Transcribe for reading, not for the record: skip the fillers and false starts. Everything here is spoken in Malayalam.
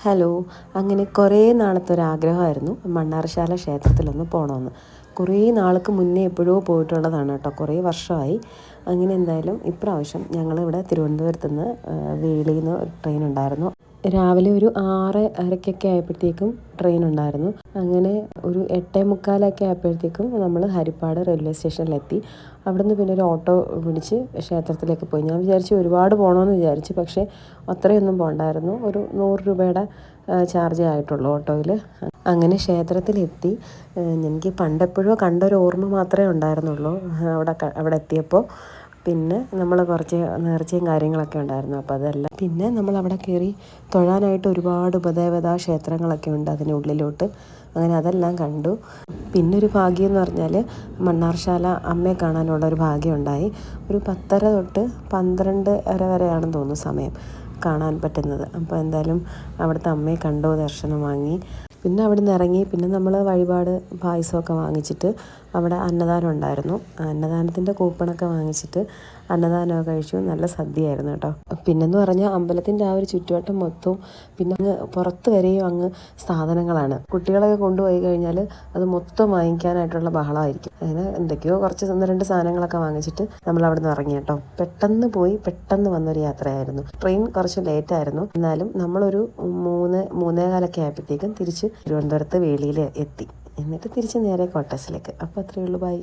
ഹലോ. അങ്ങനെ കുറേ നാളത്തെ ഒരാഗ്രഹമായിരുന്നു മണ്ണാറശാല ക്ഷേത്രത്തിലൊന്ന് പോകണമെന്ന്. കുറേ നാൾക്ക് മുന്നേ എപ്പോഴോ പോയിട്ടുള്ളതാണ് കേട്ടോ, കുറേ വർഷമായി. അങ്ങനെ എന്തായാലും ഇപ്രാവശ്യം ഞങ്ങളിവിടെ തിരുവനന്തപുരത്ത് നിന്ന് വേളിയിൽ നിന്ന് ഒരു ട്രെയിൻ ഉണ്ടായിരുന്നു. രാവിലെ ഒരു 6:30 ആയപ്പോഴത്തേക്കും ട്രെയിൻ ഉണ്ടായിരുന്നു. അങ്ങനെ ഒരു 8:45 ആയപ്പോഴത്തേക്കും നമ്മൾ ഹരിപ്പാട് റെയിൽവേ സ്റ്റേഷനിലെത്തി. അവിടെ നിന്ന് പിന്നെ ഒരു ഓട്ടോ പിടിച്ച് ക്ഷേത്രത്തിലേക്ക് പോയി. ഞാൻ വിചാരിച്ചു ഒരുപാട് പോകണമെന്ന് വിചാരിച്ചു, പക്ഷേ അത്രയൊന്നും പോകണ്ടായിരുന്നു. ഒരു 100 രൂപയുടെ ചാർജേ ആയിട്ടുള്ളൂ ഓട്ടോയിൽ. അങ്ങനെ ക്ഷേത്രത്തിലെത്തി. എനിക്ക് പണ്ടെപ്പോഴോ കണ്ടൊരു ഓർമ്മ മാത്രമേ ഉണ്ടായിരുന്നുള്ളൂ അവിടെ എത്തിയപ്പോൾ. പിന്നെ നമ്മൾ കുറച്ച് നേർച്ചയും കാര്യങ്ങളൊക്കെ ഉണ്ടായിരുന്നു, അപ്പോൾ അതെല്ലാം. പിന്നെ നമ്മൾ അവിടെ കയറി തൊഴാനായിട്ട് ഒരുപാട് ഉപദേവതാ ക്ഷേത്രങ്ങളൊക്കെ ഉണ്ട് അതിനുള്ളിലോട്ട്. അങ്ങനെ അതെല്ലാം കണ്ടു. പിന്നൊരു ഭാഗ്യം എന്ന് പറഞ്ഞാൽ മണ്ണാർശാല അമ്മയെ കാണാനുള്ളൊരു ഭാഗ്യം ഉണ്ടായി. ഒരു 10:30 തൊട്ട് 12:30 വരെയാണെന്ന് തോന്നുന്നു സമയം കാണാൻ പറ്റുന്നത്. അപ്പോൾ എന്തായാലും അവിടുത്തെ അമ്മയെ കണ്ടു, ദർശനം വാങ്ങി. പിന്നെ അവിടെ നിന്ന് ഇറങ്ങി. പിന്നെ നമ്മൾ വഴിപാട് പായസമൊക്കെ വാങ്ങിച്ചിട്ട് അവിടെ അന്നദാനം ഉണ്ടായിരുന്നു. അന്നദാനത്തിൻ്റെ കൂപ്പണൊക്കെ വാങ്ങിച്ചിട്ട് അന്നദാനമൊക്കെ കഴിച്ചു. നല്ല സദ്യയായിരുന്നു കേട്ടോ. പിന്നെന്ന് പറഞ്ഞാൽ അമ്പലത്തിൻ്റെ ആ ഒരു ചുറ്റുവട്ടം മൊത്തവും പിന്നെ അങ്ങ് പുറത്ത് വരെയും അങ്ങ് സാധനങ്ങളാണ്. കുട്ടികളൊക്കെ കൊണ്ടുപോയി കഴിഞ്ഞാൽ അത് മൊത്തം വാങ്ങിക്കാനായിട്ടുള്ള ബഹളമായിരിക്കും. അങ്ങനെ എന്തൊക്കെയോ കുറച്ച് 1-2 സാധനങ്ങളൊക്കെ വാങ്ങിച്ചിട്ട് നമ്മൾ അവിടെ നിന്ന് ഇറങ്ങി കേട്ടോ. പെട്ടെന്ന് പോയി പെട്ടെന്ന് വന്നൊരു യാത്രയായിരുന്നു. ട്രെയിൻ കുറച്ച് ലേറ്റായിരുന്നു, എന്നാലും നമ്മളൊരു 3-3:15 ആയപ്പോഴത്തേക്കും തിരിച്ച് തിരുവനന്തപുരത്ത് വേളിയിൽ എത്തി. എന്നിട്ട് തിരിച്ച് നേരെ ക്വാർട്ടേഴ്സിലേക്ക്. അപ്പോൾ അത്രയേ ഉള്ളൂ. ബൈ.